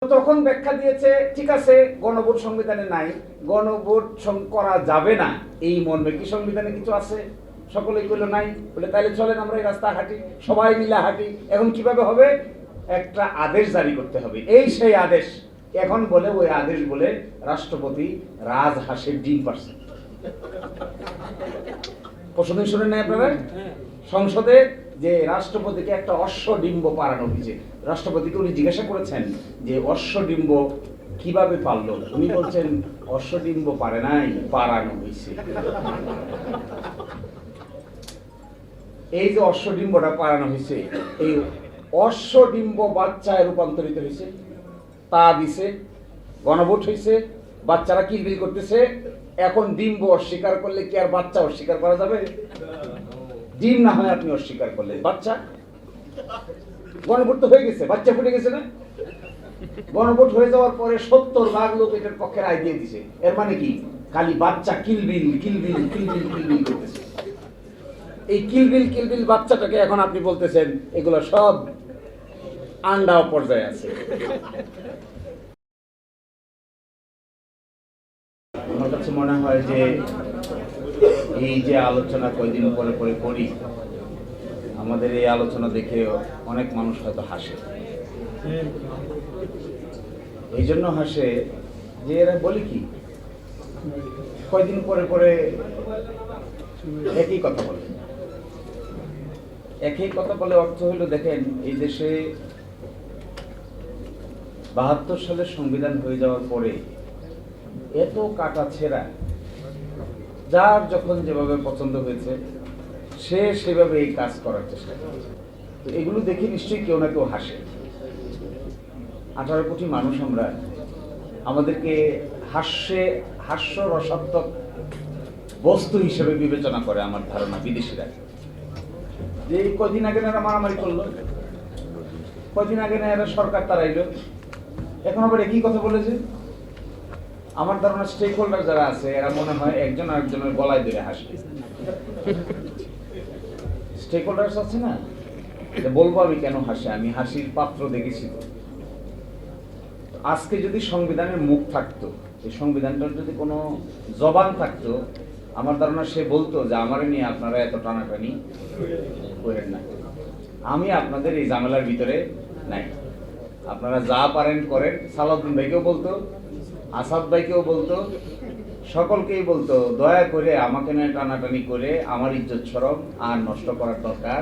তখন ব্যাখ্যা দিয়েছে ঠিক আছে গণভোট সংবিধানে নাই, গণভোট করা যাবে না এই মর্মে কি সংবিধানে কিছু আছে? সকলেই কইল নাই। বলে তাহলে চলেন আমরা এই রাস্তা হাঁটি, সবাই মিলে হাঁটি। এখন কিভাবে হবে? একটা আদেশ জারি করতে হবে। এই সেই আদেশ। এখন বলে ওই আদেশ বলে রাষ্ট্রপতি রাজহাঁসের ডিম পারছে। পরশুদিন শুনেন নাই আপনারা সংসদে যে রাষ্ট্রপতিকে একটা অশ্বডিম্ব পাড়ানো হয়েছে। রাষ্ট্রপতিকে উনি জিজ্ঞাসা করেছেন যে অশ্বডিম্ব কিভাবে পারলো? উনি বলছেন অশ্বডিম্ব পারে নাই, পাড়ানো হয়েছে। এই যে অশ্বডিম্বটা পাড়ানো হয়েছে, এই অশ্বডিম্ব বাচ্চায় রূপান্তরিত হয়েছে, তা দিছে, গণভোট হয়েছে, বাচ্চারা কিলবিল করতেছে। এখন ডিম্ব অস্বীকার করলে কি আর বাচ্চা অস্বীকার করা যাবে? ডিম না হয় আপনি অস্বীকার করলেন, বাচ্চা গণভোট তো হয়ে গেছে, বাচ্চা ফুটে গেছে না? গণভোট হয়ে যাওয়ার পরে 70 ভাগ লোক এটার পক্ষে রায় দিয়ে দিছে। এর মানে কি? খালি বাচ্চা কিলবিল কিলবিল কিলবিল কিলবিল করতেছে। এই কিলবিল কিলবিল বাচ্চাটাকে এখন আপনি বলতেছেন এগুলো সব আন্ডা পর্যায়ে আছে। আমার কাছে মনে হয় যে এই যে আলোচনা কয়দিন পরে পরে করি, আমাদের এই আলোচনা দেখে অনেক মানুষ হয়তো হাসে। এই জন্য হাসে যে এরা বলি কি কয়দিন পরে পরে একই কথা বলে। একই কথা বলে অর্থ হইল, দেখেন এই দেশে 72 সালের সংবিধান হয়ে যাওয়ার পরে এত কাটা ছেঁড়া, যার যখন যেভাবে পছন্দ হয়েছে সে সেভাবে এই কাজ করার চেষ্টা করছে। তো এগুলো দেখে নিশ্চয়ই কেউ না কেউ হাসে। 18 কোটি মানুষ আমরা, আমাদেরকে হাস্যরসাত্মক বস্তু হিসেবে বিবেচনা করে আমার ধারণা বিদেশিরা। যে কদিন আগে এরা মারামারি করলো, কদিন আগে না এরা সরকার তাড়াইলো, এখন আবার একই কথা বলেছে। আমার ধারণা স্টেক হোল্ডার যারা আছে এরা মনে হয় একজন আরেকজনের গলায় ধরে হাসবে। স্টেক হোল্ডার আছে না, বলবো আমি কেন হাসে, আমি হাসির পাত্র দেখেছি। আজকে যদি সংবিধানের মুখ থাকতো, এই সংবিধানটার যদি কোনো জবান থাকতো, আমার ধারণা সে বলতো যে আমারে নিয়ে আপনারা এত টানাটানি করেন না, আমি আপনাদের এই ঝামেলার ভিতরে নাই, আপনারা যা পারেন করেন। সালাউদ্দিন ভাইকেও বলতো, আসাদ ভাইকেও বলতো, সকলকেই বলতো দয়া করে আমাকে নিয়ে টানাটানি করে আমার ইজ্জত শরম আর নষ্ট করার দরকার।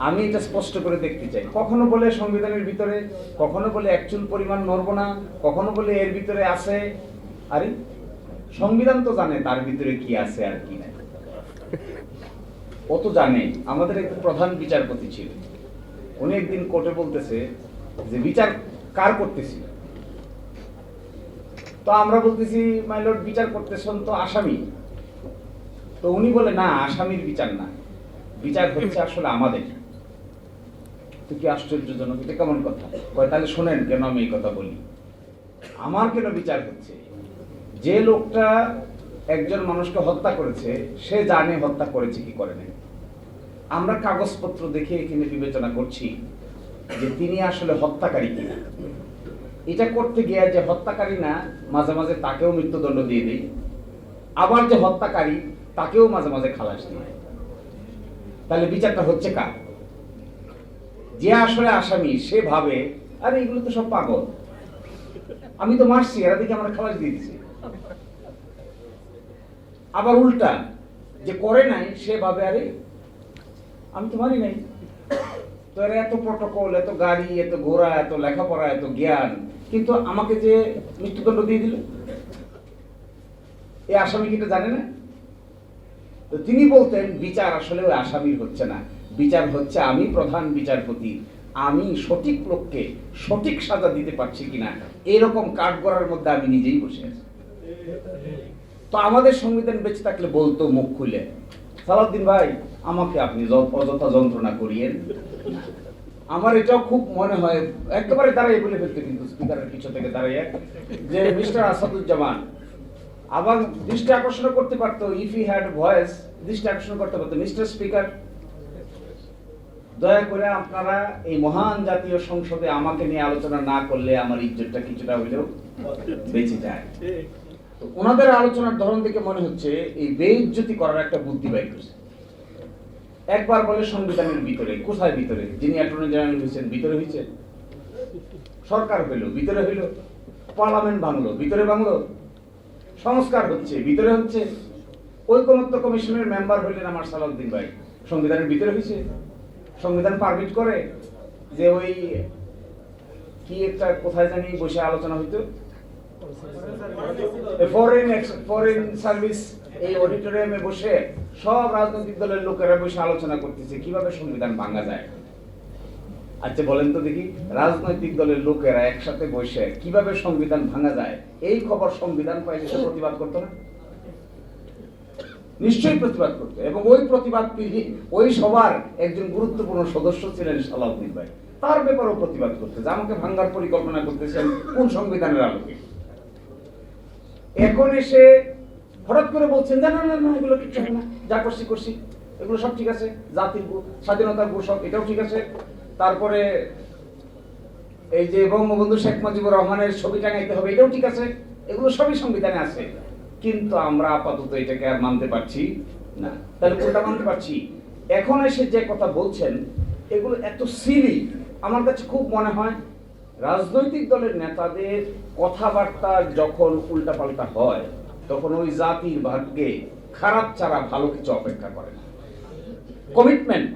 আমি এটা স্পষ্ট করে দেখতে চাই। কখনো বলে সংবিধানের ভিতরে, কখনো বলে একচুল পরিমাণ নড়বো না, কখনো বলে এর ভিতরে আছে। আরে সংবিধান তো জানে তার ভিতরে কি আছে আর কি নাই, ও তো জানে। আমাদের এক প্রধান বিচারপতি ছিল, উনি একদিন কোর্টে বলতেছে যে বিচার কার করতেছি? তো আমরা বলতেছি মাই লর্ড বিচার করতেছেন তো আসামি। তো উনি বলে না, আসামির বিচার না, বিচার হচ্ছে আসলে আমাদের। তো কি আশ্চর্যজনক, এটা কেমন কথা? তাহলে শোনেন কেন আমি এই কথা বলি। আমার কেন বিচার হচ্ছে? যে লোকটা একজন মানুষকে হত্যা করেছে সে জানে হত্যা করেছে কি করে নাই। আমরা কাগজপত্র দেখে এখানে বিবেচনা করছি যে তিনি আসলে হত্যাকারী কিনা। এটা করতে গিয়ে যে হত্যাকারী না, মাঝে মাঝে তাকেও মৃত্যুদণ্ড দিয়ে দেই, আবার যে হত্যাকারী তাকেও মাঝে মাঝে খালাস দিয়ে। তাহলে বিচারটা হচ্ছে কার? যে আসলে আসামি সে ভাবে আরে এগুলো তো সব পাগল, আমি তো মারছি, এরা দেখে আমরা খালাস দিয়ে দিছি। আবার উল্টা যে করে নাই সে ভাবে আরে আমি তো মারি নাই, তো এরা এত প্রটোকল, এত গাড়ি, এত ঘোড়া, এত লেখাপড়া, এত জ্ঞান, কিন্তু আমাকে যে মৃত্যুদণ্ড দিয়ে দিল, এই আসামি কি এটা জানে না? তো তিনি বলতেন বিচার আসলে ওই আসামির হচ্ছে না, বিচার হচ্ছে আমি প্রধান বিচারপতি, আমি সঠিক লোককে সঠিক সাজা দিতে পারছি কিনা, এরকম কাঠগড়ার মধ্যে আমি নিজেই বসে আছি। তো আমাদের সংবিধান বেঁচে থাকলে বলতো মুখ খুলে, সালাউদ্দিন ভাই আমাকে আপনি অযথা যন্ত্রণা করিয়েন। আমার এটাও খুব মনে হয় একেবারে দাঁড়িয়ে বলে ফেলতে, কিন্তু স্পিকারের পিছু থেকে দাঁড়িয়ে যে মিস্টার আসাদুজ্জামান আবার দৃষ্টি আকর্ষণ করতে পারতো, ইফ হি হ্যাড ভয়েস দৃষ্টি আকর্ষণ করতে পারতো, মিস্টার স্পিকার দয়া করে আপনারা এই মহান জাতীয় সংসদে আমাকে নিয়ে আলোচনা না করলে আমার ইজ্জতটা কিছুটা হইলেও বেঁচে যায়। তো ওনাদের আলোচনার ধরন দেখে মনে হচ্ছে এই বেইজ্জতি করার একটা বুদ্ধি বাইর করছে। একবার বলে সংবিধানের ভিতরে, কোথায় ভিতরে? যিনি অ্যাটর্নি জেনারেল হয়েছেন ভিতরে হয়েছে, সরকার হইল ভিতরে হইল, পার্লামেন্ট ভাঙলো ভিতরে ভাঙলো, সংস্কার হচ্ছে ভিতরে হচ্ছে, ঐকমত্য কমিশনের মেম্বার হইলেন আমার সালাউদ্দিন ভাই, সংবিধানের ভিতরে হয়েছে? সংবিধান পারমিট করে যে ওই কি একটা কোথায় জানি বসে আলোচনা হইতো, ফরেন সার্ভিস এই অডিটোরিয়ামে বসে সব রাজনৈতিক দলের লোকেরা বসে আলোচনা করতেছে কিভাবে সংবিধান ভাঙা যায়। আচ্ছা বলেন তো দেখি, রাজনৈতিক দলের লোকেরা একসাথে বসে কিভাবে সংবিধান ভাঙা যায় এই খবর সংবিধান পাইলে সে প্রতিবাদ করতো না? নিশ্চয়ই প্রতিবাদ করতো। এবং ওই প্রতিবাদ ওই সবার একজন গুরুত্বপূর্ণ সদস্য ছিলেন সালাউদ্দিন ভাই, তার ব্যাপারেও প্রতিবাদ করতে যে আমাকে ভাঙার পরিকল্পনা করতেছেন কোন সংবিধানের আলোকে। এখন এসে হঠাৎ করে বলছেন না না না এগুলো ঠিক হবে না, যা করছি করছি, এগুলো সব ঠিক আছে, জাতির স্বাধীনতার সব এটাও ঠিক আছে। তারপরে এই যে বঙ্গবন্ধু শেখ মুজিবুর রহমানের ছবি টাঙাইতে হবে এটাও ঠিক আছে, এগুলো সবই সংবিধানে আছে, কিন্তু আমরা আপাতত এটাকে আর মানতে পারছি না। তাহলে কোনটা মানতে পারছি? এখন এসে যে কথা বলছেন এগুলো এত সিলি, আমার কাছে খুব মনে হয় রাজনৈতিক দলের নেতাদের কথাবার্তা যখন উল্টাপাল্টা হয় তখন ওই জাতির ভাগ্যে খারাপ ছাড়া ভালো কিছু অপেক্ষা করে না। কমিটমেন্ট।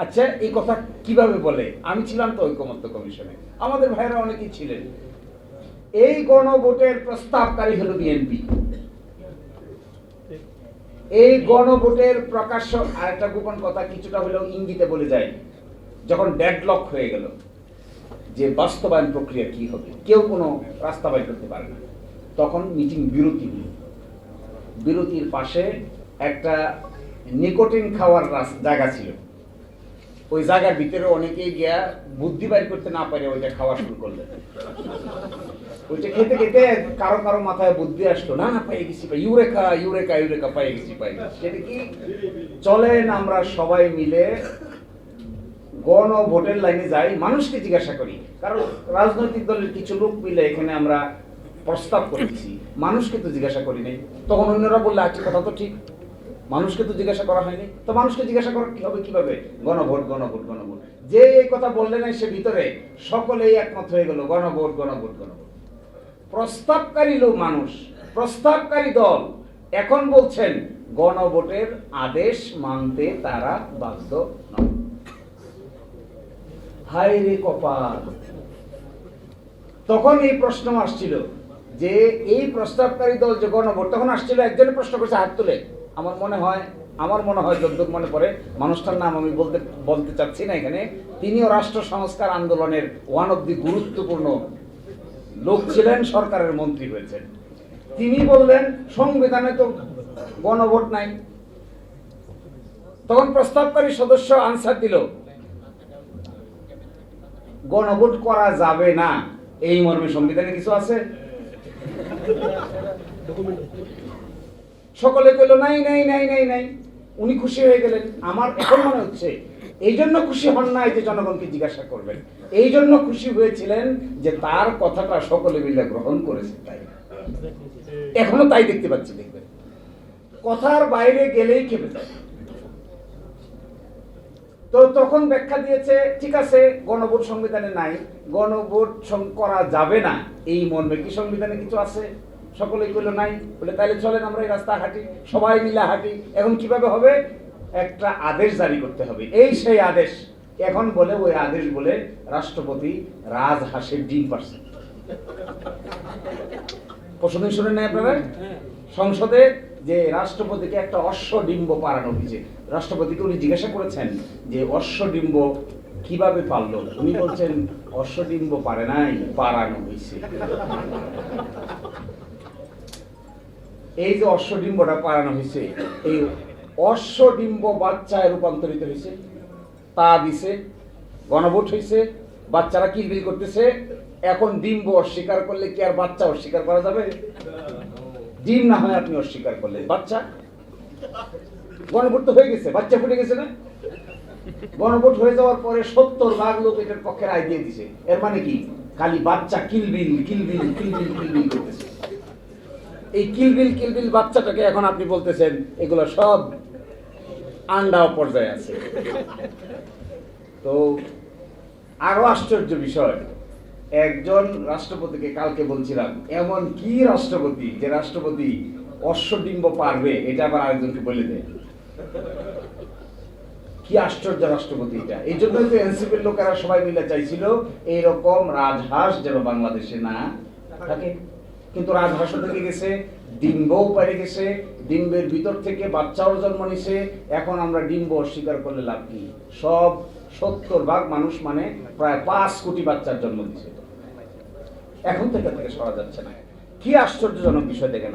আচ্ছা এই কথা কিভাবে বলে? আমি ছিলাম তো ঐকমত্য কমিশনে, আমাদের ভাইরা অনেকেই ছিলেন। এই গণভোটের প্রস্তাবকারী হলো বিএনপি। এই গণভোটের প্রকাশ্য আরেকটা গোপন কথা কিছুটা হলেও ইঙ্গিতে বলে যায়, যখন ডেডলক হয়ে গেল যে বাস্তবায়ন প্রক্রিয়া কি হবে, কেউ কোনো রাস্তা বাইর করতে পারে না, তখন মিটিং বিরতি হল। বিরতির পাশে একটা নিকোটিন খাওয়ার জায়গা ছিল, ওই জায়গার ভিতরে অনেকেই গিয়া বুদ্ধি বাইর করতে না পারে ওইটা খাওয়া শুরু করলেন। ওইটা খেতে খেতে কারো কারো মাথায় বুদ্ধি আসলো, না না পাই গেছি, ইউরেকা ইউরেকা ইউরেকা পাই গেছি পাই গেছি। সেটা কি? চলেন আমরা সবাই মিলে গণভোটের লাইনে যাই, মানুষকে জিজ্ঞাসা করি। কারণ রাজনৈতিক দলের কিছু লোক মিলে এখানে আমরা প্রস্তাব করেছি, মানুষকে তো জিজ্ঞাসা করি নাই। তখন অন্যরা বললে আচ্ছা কথা তো ঠিক, মানুষকে তো জিজ্ঞাসা করা হয়নি, তো মানুষকে জিজ্ঞাসা করা কি হবে কিভাবে? গণভোট গণভোট গণভোট। যে এই কথা বললেন সে ভিতরে সকলেই একমত হয়ে গেল গণভোট গণভোট গণভোট। প্রস্তাবকারী লোক মানুষ, প্রস্তাবকারী দল এখন বলছেন গণভোটের আদেশ মানতে তারা বাধ্য নয়। হায় রে কপাল! তখন এই প্রশ্ন আসছিল যে এই প্রস্তাবকারী দল যে গণভোট, তখন আসছিল একজনের প্রশ্ন করছে হাত তুলে, আমার মনে হয় যদ্দূর মনে পড়ে, মানুষটার নাম আমি বলতে চাচ্ছি না এখানে, তিনিও রাষ্ট্র সংস্কার আন্দোলনের ওয়ান অফ দি গুরুত্বপূর্ণ লোক ছিলেন, সরকারের মন্ত্রী হয়েছেন। তিনি বললেন সংবিধানে তো গণভোট নাই। তখন প্রস্তাবকারী সদস্য আনসার দিল গণভোট করা যাবে না, এই মর্মে সংবিধানে কিছু আছে? সকলে কইল নাই নাই নাই নাই নাই। উনি খুশি হয়ে গেলেন। আমার এখন মনে হচ্ছে এই জন্য খুশি হন নাই যে জনগণকে জিজ্ঞাসা করবেন, এই জন্য খুশি হয়েছিলেন যে তার কথাটা সকলে মিলে গ্রহণ করেছে। তাই এখনো তাই দেখতে পাচ্ছি। দেখবেন কথার বাইরে গেলেই খেপে যায়। তো তখন ব্যাখ্যা দিয়েছে ঠিক আছে গণভোট সংবিধানে নাই, গণভোট করা যাবে না এই মর্মে কি সংবিধানে কিছু আছে? সকলেই কইল নাই। বলে তাহলে চলেন আমরা এই রাস্তা হাঁটি, সবাই মিলে হাঁটি। এখন কিভাবে হবে? একটা আদেশ জারি করতে হবে। এই সেই আদেশ। এখন বলে ওই আদেশ বলে রাষ্ট্রপতি রাজহাঁসের ডিম পারছে। প্রশ্ন শুনেন নাই আপনারা? সংসদে যে রাষ্ট্রপতিকে একটা অশ্বডিম্ব পারানো হয়েছে, রাষ্ট্রপতিকে উনি জিজ্ঞাসা করেছেন যে অশ্বডিম্ব কিভাবে পারলো? উনি বলছেন অশ্বডিম্ব পারে নাই, পারানো হয়েছে। এই যে অশ্বডিম্বটা পারানো হয়েছে, এই অশ্বডিম্ব বাচ্চায় রূপান্তরিত হয়েছে, তা দিছে, গণভোট হয়েছে, বাচ্চারা কিলবিল করতেছে। এখন ডিম্ব অস্বীকার করলে কি আর বাচ্চা অস্বীকার করা যাবে? ডিম না হয় আপনি অস্বীকার করলেন, বাচ্চা গণভোট তো হয়ে গেছে, বাচ্চা ফুটে গেছে না? গণভোট হয়ে যাওয়ার পরে 70 ভাগ লোক এটার পক্ষে রায় দিয়ে দিছে। এর মানে কি? খালি বাচ্চা কিলবিল কিলবিল কিলবিল কিলবিল করতেছে। এই কিলবিল কিলবিল বাচ্চাটাকে এখন আপনি বলতেছেন এগুলো সব আন্ডাও পর্যায়ে আছে। তো আরো আশ্চর্য বিষয়, একজন রাষ্ট্রপতিকে কালকে বলছিলাম, এমন কি রাষ্ট্রপতি যে রাষ্ট্রপতি অশ্বডিম্ব পারবে, এটা আবার আরেকজনকে বলে দেয়। কি আশ্চর্য রাষ্ট্রপতি এটা! এই জন্যই তো এনসিপির লোকেরা সবাই মিলে চাইছিল এইরকম রাজহাঁস যেন বাংলাদেশে না থাকে। কিন্তু রাজহাঁসও থেকে গেছে, ডিম্বও পারে গেছে, ডিম্বের ভিতর থেকে বাচ্চাও জন্ম নিছে। এখন আমরা ডিম্ব অস্বীকার করলে লাভ কি? সব 70 ভাগ মানুষ মানে প্রায় 5 কোটি বাচ্চার জন্ম দিছে। এখন থেকে সরা যাচ্ছে না। কি আশ্চর্যজনক বিষয় দেখেন।